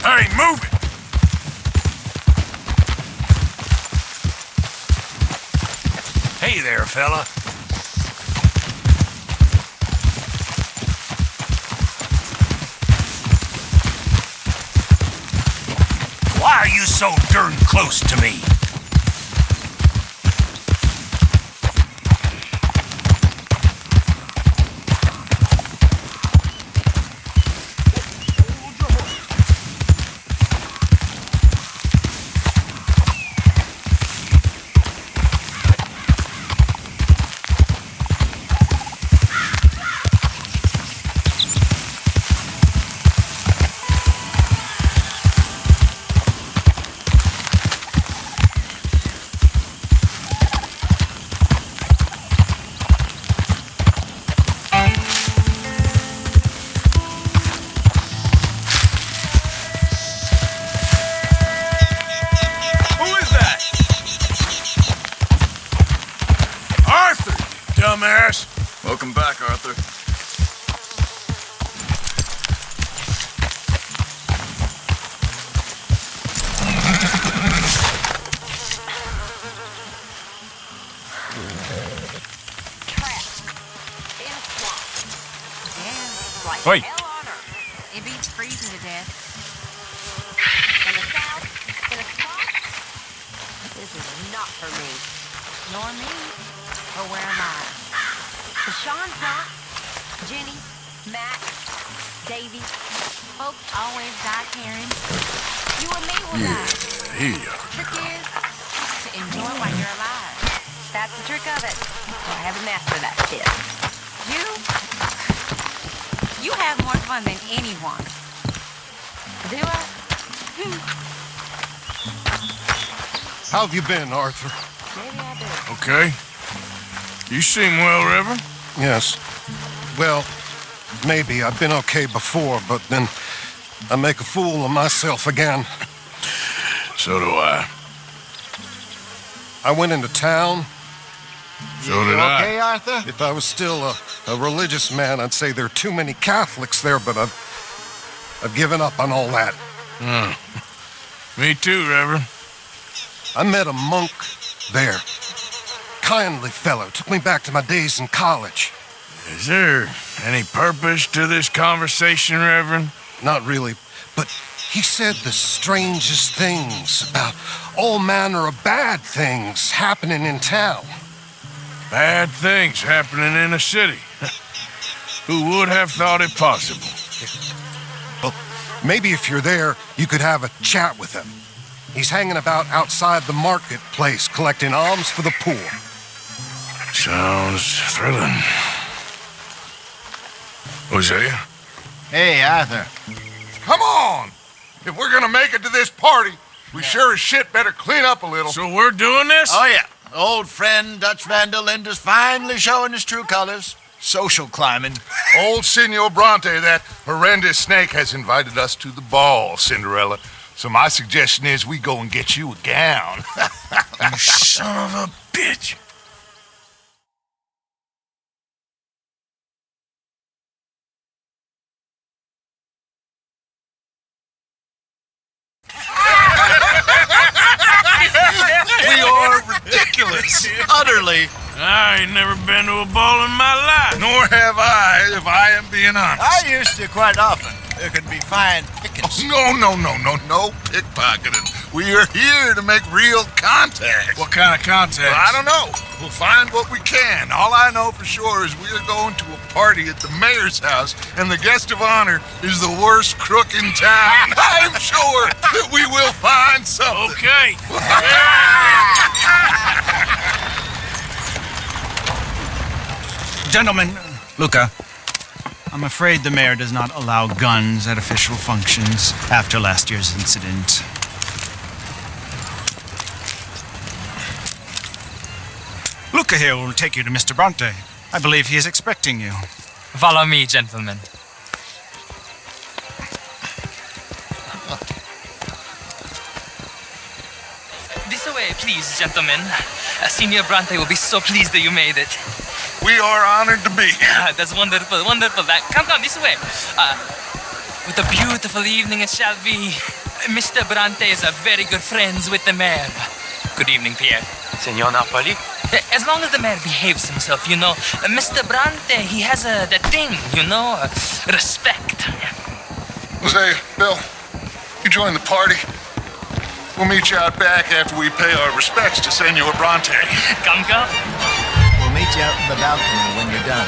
Hey, move it! Hey there, fella. Why are you so darn close to me? Dumbass. Welcome back, Arthur. Wait. Hell on earth. It beats freezing to death. In the south, in a spot. This is not for me. Nor me. Or where am I? The Sean's not. Jenny, Matt, Davey. Folks always die caring. You and me will die. Yeah. Trick is to enjoy while you're alive. That's the trick of it. I haven't mastered that shit. You have more fun than anyone. Do I? How have you been, Arthur? Maybe I do. Okay. You seem well, Reverend. Yes. Well, maybe. I've been okay before, but then I make a fool of myself again. So do I. I went into town. So did I. Okay, Arthur? If I was still a religious man, I'd say there are too many Catholics there, but I've given up on all that. Me too, Reverend. I met a monk there. Kindly fellow, took me back to my days in college. Is there any purpose to this conversation, Reverend? Not really, but he said the strangest things about all manner of bad things happening in town. Bad things happening in a city. Who would have thought it possible? Well, maybe if you're there, you could have a chat with him. He's hanging about outside the marketplace collecting alms for the poor. Sounds thrilling. Hosea? Hey, Arthur. Come on! If we're gonna make it to this party, we sure as shit better clean up a little. So we're doing this? Oh, yeah. Old friend Dutch Van der Linde's finally showing his true colors. Social climbing. Old Senor Bronte, that horrendous snake, has invited us to the ball, Cinderella. So my suggestion is we go and get you a gown. You son of a bitch. We are ridiculous. Utterly. I ain't never been to a ball in my life. Nor have I, if I am being honest. I used to quite often. There could be fine pickings. No pickpocketing. We are here to make real contact. What kind of contact? Well, I don't know. We'll find what we can. All I know for sure is we are going to a party at the mayor's house, and the guest of honor is the worst crook in town. I'm sure that we will find something. Okay. Gentlemen, Luca, I'm afraid the mayor does not allow guns at official functions after last year's incident. Luca here will take you to Mr. Bronte. I believe he is expecting you. Follow me, gentlemen. This way, please, gentlemen. Senior Bronte will be so pleased that you made it. We are honored to be here. That's wonderful, wonderful. Come, this way. What a beautiful evening it shall be. Mr. Brante is a very good friends with the mayor. Good evening, Pierre. Senor Napoli? As long as the mayor behaves himself, you know. Mr. Brante, he has that thing, you know, respect. Jose, Bill, you join the party. We'll meet you out back after we pay our respects to Senor Bronte. Come. We'll meet you out in the balcony when you're done.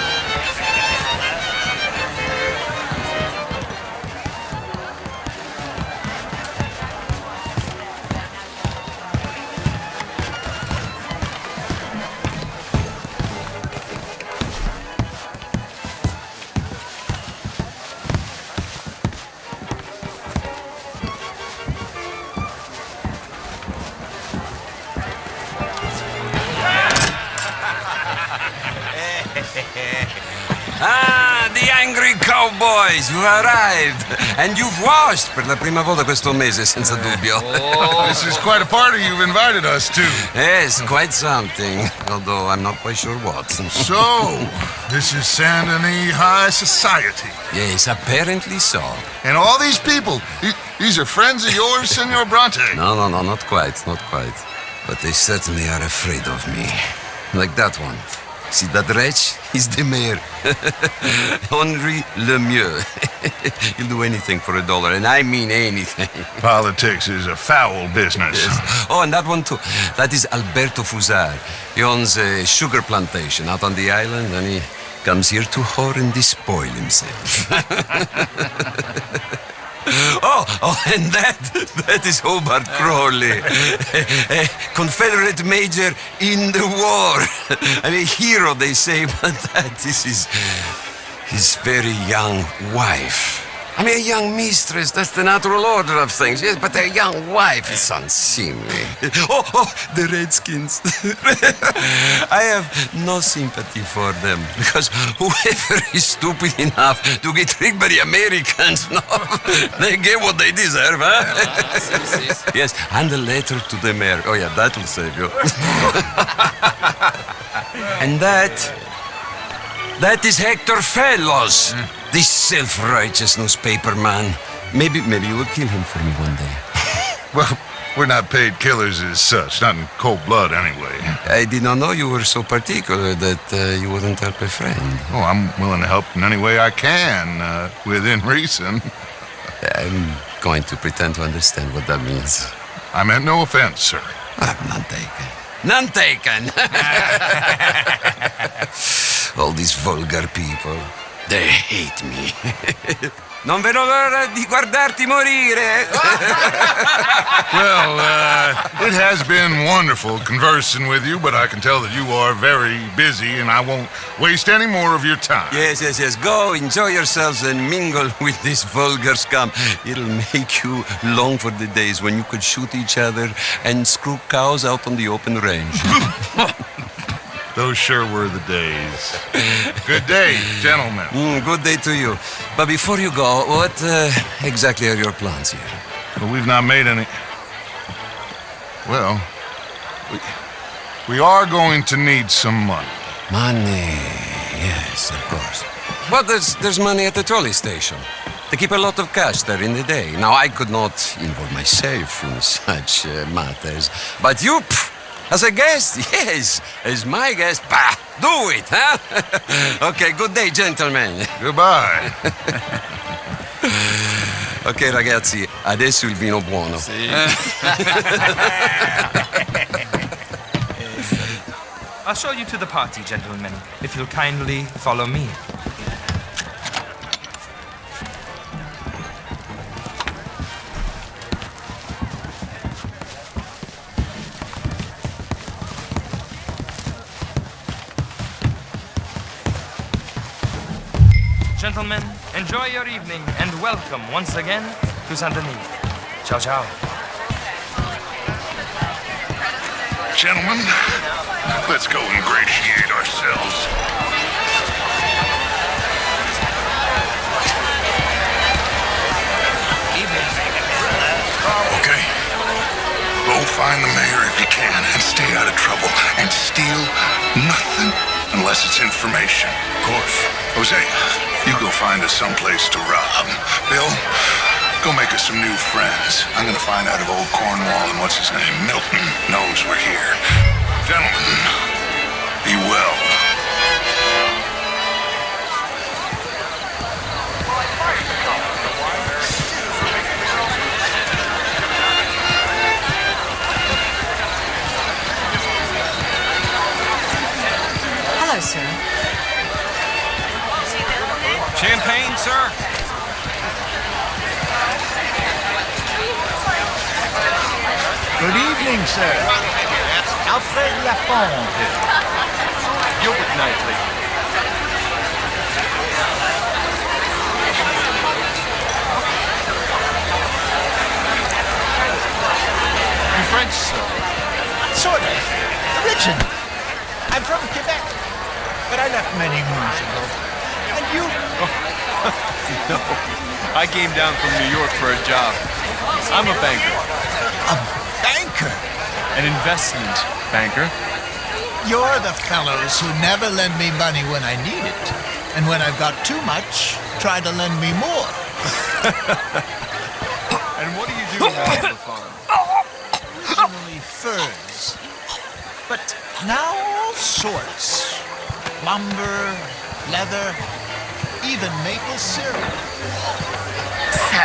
Ah, the angry cowboys who arrived. And you've washed per la prima volta questo mese, senza dubbio. This is quite a party you've invited us to. Yes, quite something. Although I'm not quite sure what. So, this is Saint Denis High Society. Yes, apparently so. And all these people, these are friends of yours, Senor Bronte? No, not quite. But they certainly are afraid of me. Like that one. See that wretch? He's the mayor. Henri Lemieux. He'll do anything for $1, and I mean anything. Politics is a foul business. Yes. Oh, and that one too. That is Alberto Fusar. He owns a sugar plantation out on the island, and he comes here to whore and despoil himself. Oh, and that is Hobart Crawley, a Confederate major in the war. I mean, a hero, they say, but that is his very young wife. I mean, a young mistress, that's the natural order of things, yes, but a young wife is unseemly. Oh, the Redskins. I have no sympathy for them, because whoever is stupid enough to get tricked by the Americans, no, they get what they deserve, huh? Yes, and a letter to the mayor. Oh, yeah, that'll save you. And that is Hector Fellows. This self-righteous newspaper man. Maybe you will kill him for me one day. Well, we're not paid killers as such, not in cold blood anyway. I did not know you were so particular that you wouldn't help a friend. Oh, I'm willing to help in any way I can, within reason. I'm going to pretend to understand what that means. I meant no offense, sir. None taken. None taken! All these vulgar people. They hate me. Non vedo l'ora di guardarti morire. Well, it has been wonderful conversing with you, but I can tell that you are very busy, and I won't waste any more of your time. Yes. Go, enjoy yourselves, and mingle with this vulgar scum. It'll make you long for the days when you could shoot each other and screw cows out on the open range. Those sure were the days. Good day, gentlemen. Good day to you. But before you go, what exactly are your plans here? Well, we've not made any... Well, we are going to need some money. Money, yes, of course. But there's money at the trolley station. They keep a lot of cash there in the day. Now, I could not involve myself in such matters. But you... As a guest, yes. As my guest, bah, do it, huh? Okay, good day, gentlemen. Goodbye. Ok, ragazzi, adesso il vino buono. Sì. I'll show you to the party, gentlemen, if you'll kindly follow me. Gentlemen, enjoy your evening and welcome once again to Saint Denis. Ciao, ciao. Gentlemen, let's go ingratiate ourselves. Okay. Go find the mayor if you can and stay out of trouble. And steal nothing unless it's information. Of course. Jose, You go find us someplace to rob. Bill, go make us some new friends. I'm gonna find out if old Cornwall and what's his name, Milton, knows we're here. Gentlemen, be well. Hello, sir. Champagne, sir? Good evening, sir. Alfred Lafond. Gilded Cage. You French, sir? Sort of. Originally. I'm from Quebec, but I left many moons ago. And you? No, I came down from New York for a job. I'm a banker. A banker? An investment banker. You're the fellows who never lend me money when I need it. And when I've got too much, try to lend me more. And what do you do now on the farm? Originally furs. But now all sorts. Lumber, leather, even maple syrup. So,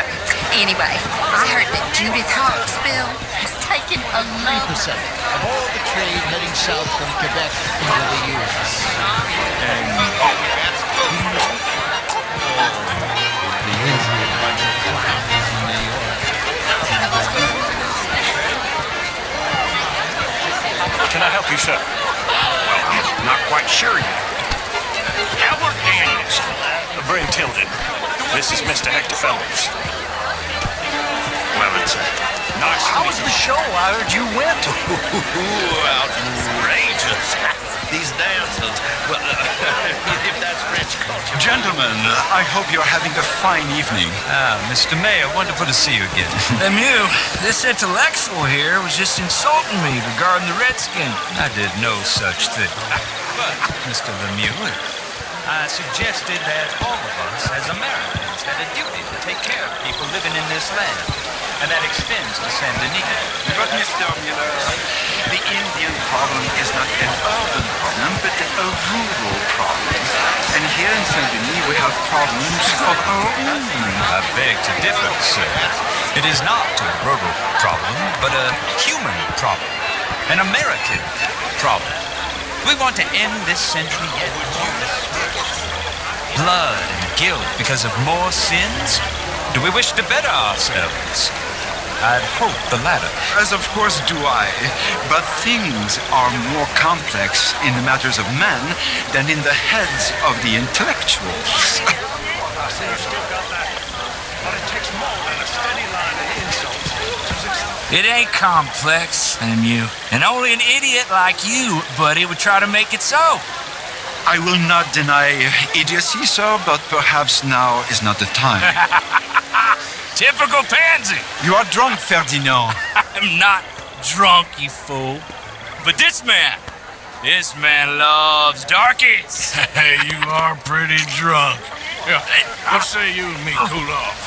anyway, I heard that Judith Hawksbill has taken a 3% of all the trade heading south from Quebec over the years. And The usual bunch of clowns in New York. Can I help you, sir? Well, I'm not quite sure yet. Albert Daniels. Bryn Tilden. This is Mr. Hector Fellows. Well, it's nice to meet you. The show I heard you went to. Outrageous. These dances. Well, if that's French culture. Gentlemen, I hope you're having a fine evening. Mr. Mayor, wonderful to see you again. Lemieux, this intellectual here was just insulting me regarding the Redskins. I did no such thing. But, Mr. Lemieux, I suggested that all of us as Americans had a duty to take care of people living in this land. And that extends to Saint Denis. But, Mr. Miller, the Indian problem is not an urban problem, but a rural problem. And here in Saint-Denis, we have problems of our own. I beg to differ, sir. It is not a rural problem, but a human problem. An American problem. We want to end this century yet. Blood and guilt because of more sins? Do we wish to better ourselves? I'd hope the latter. As of course do I, but things are more complex in the matters of men than in the heads of the intellectuals. I see you still got that. But it takes more than a steady line of insults to succeed. It ain't complex, Lemieux. And only an idiot like you, buddy, would try to make it so. I will not deny idiocy, sir, but perhaps now is not the time. Typical pansy. You are drunk, Ferdinand. I'm not drunk, you fool. But this man loves darkies. Hey, you are pretty drunk. Yeah, what say you and me cool off?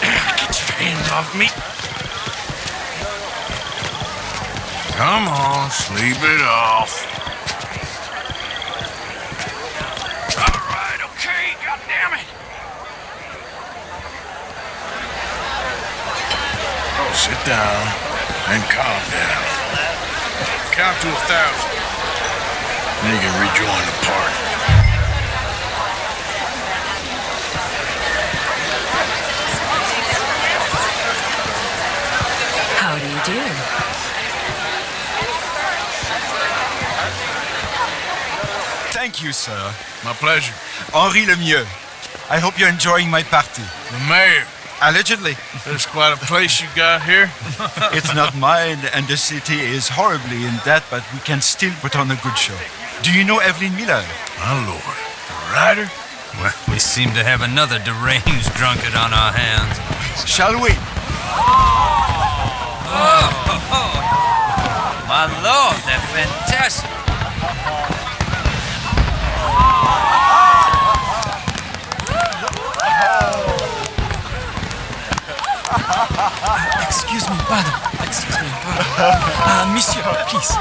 Get your hands off me. Come on, sleep it off. All right, okay, goddammit. Sit down and calm down. Count to 1,000. Then you can rejoin the party. How do you do? Thank you, sir. My pleasure. Henri Lemieux. I hope you're enjoying my party. The mayor. Allegedly. That's quite a place you got here. It's not mine, and the city is horribly in debt, but we can still put on a good show. Do you know Evelyn Miller? My lord. The writer? Well, we seem to have another deranged drunkard on our hands. Shall we? My lord, they're fantastic. Pardon. Excuse me. Monsieur, please.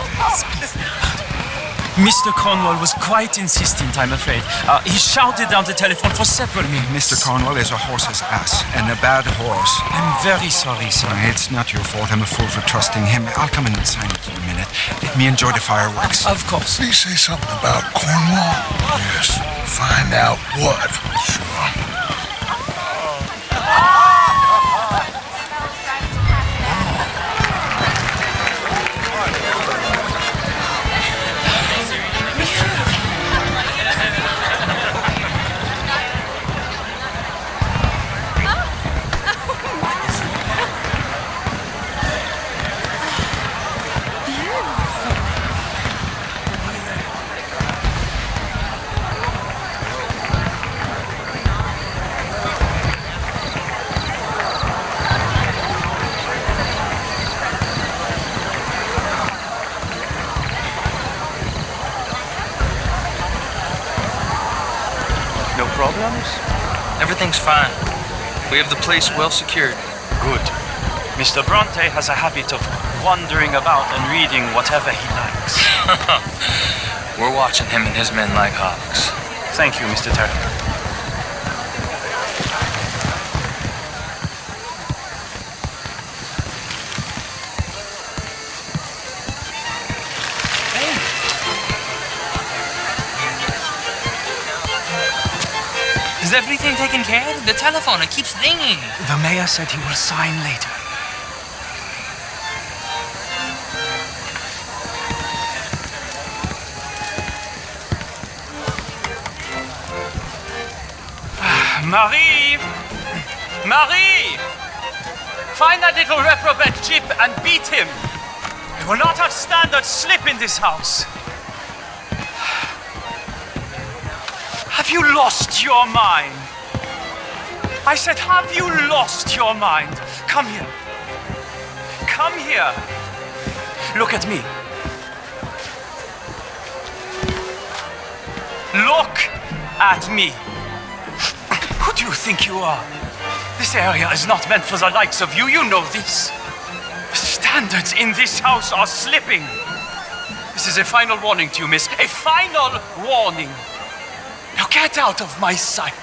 Mr. Cornwall was quite insistent, I'm afraid. He shouted down the telephone for several minutes. Mr. Cornwall is a horse's ass, and a bad horse. I'm very sorry, sir. It's not your fault. I'm a fool for trusting him. I'll come in and sign it in a minute. Let me enjoy the fireworks. Of course. Did he say something about Cornwall? Yes. Find out what. Sure. No problems? Everything's fine. We have the place well secured. Good. Mr. Bronte has a habit of wandering about and reading whatever he likes. We're watching him and his men like hawks. Thank you, Mr. Turner. Is everything taken care of? The telephone, it keeps ringing. The mayor said he will sign later. Marie! Marie! Find that little reprobate Chip and beat him. We will not have standard slip in this house. Have you lost your mind? I said, have you lost your mind? Come here. Come here. Look at me. Look at me. Who do you think you are? This area is not meant for the likes of you. You know this. The standards in this house are slipping. This is a final warning to you, miss. A final warning. Now get out of my sight.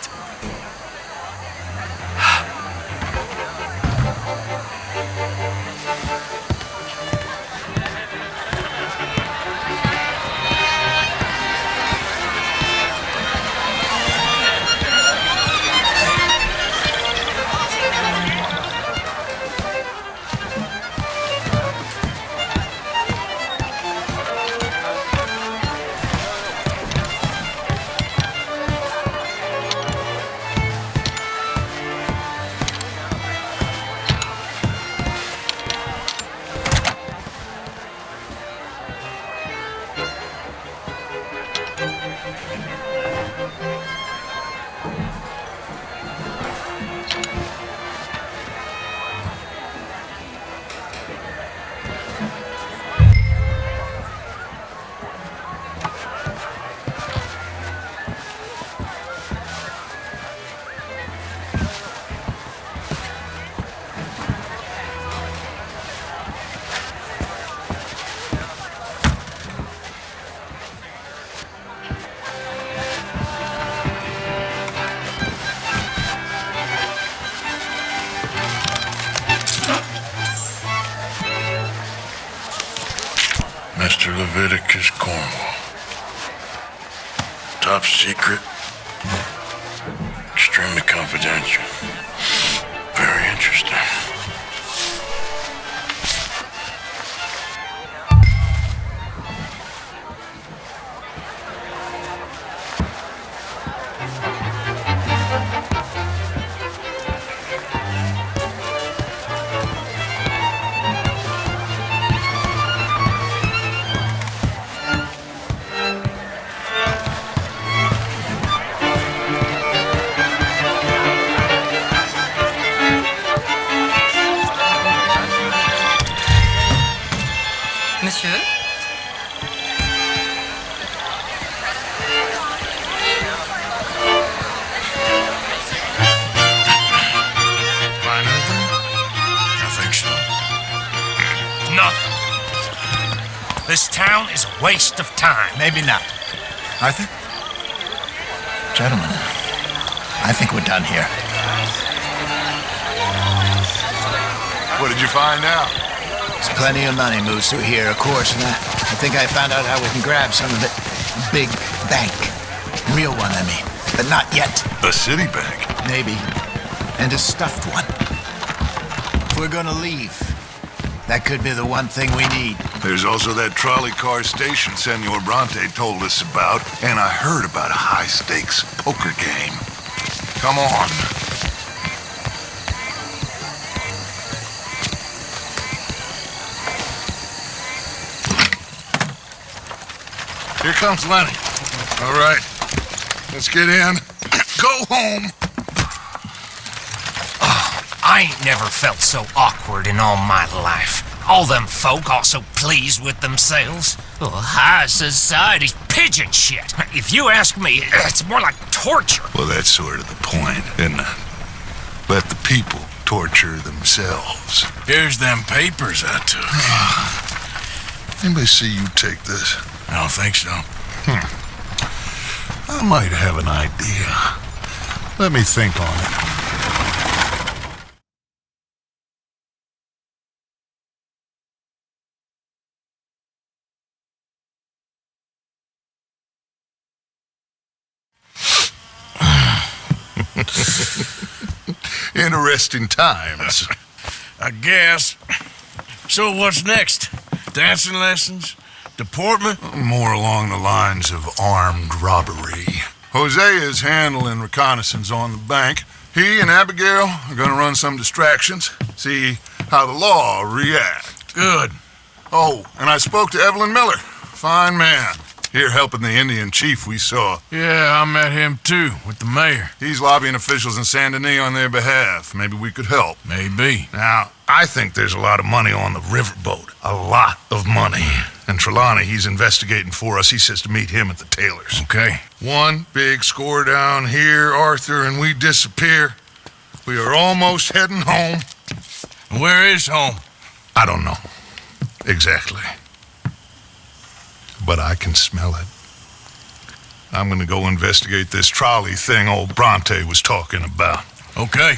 Mr. Leviticus Cornwall. Top secret. Extremely confidential. Very interesting. Monsieur? Find anything? I think so. town is a waste of time. Maybe not. Arthur? Gentlemen, I think we're done here. What did you find out? There's plenty of money moves through here, of course, and I think I found out how we can grab some of it. Big bank. Real one, I mean. But not yet. A city bank? Maybe. And a stuffed one. If we're gonna leave, that could be the one thing we need. There's also that trolley car station Senor Bronte told us about, and I heard about a high-stakes poker game. Come on. Here comes Lenny. All right, let's get in. Go home. I ain't never felt so awkward in all my life. All them folk all so pleased with themselves. Oh, high society's pigeon shit. If you ask me, it's more like torture. Well, that's sort of the point, isn't it? Let the people torture themselves. Here's them papers I took. Anybody see you take this? I don't think so. I might have an idea. Let me think on it. Interesting times. I guess. So what's next? Dancing lessons? Deportment? More along the lines of armed robbery. Jose is handling reconnaissance on the bank. He and Abigail are going to run some distractions, see how the law reacts. Good. Oh, and I spoke to Evelyn Miller. Fine man. Here helping the Indian chief we saw. Yeah, I met him too, with the mayor. He's lobbying officials in Saint Denis on their behalf. Maybe we could help. Maybe. Now, I think there's a lot of money on the riverboat. A lot of money. And Trelawney, he's investigating for us. He says to meet him at the Taylor's. Okay. One big score down here, Arthur, and we disappear. We are almost heading home. Where is home? I don't know. Exactly. But I can smell it. I'm gonna go investigate this trolley thing old Bronte was talking about. Okay.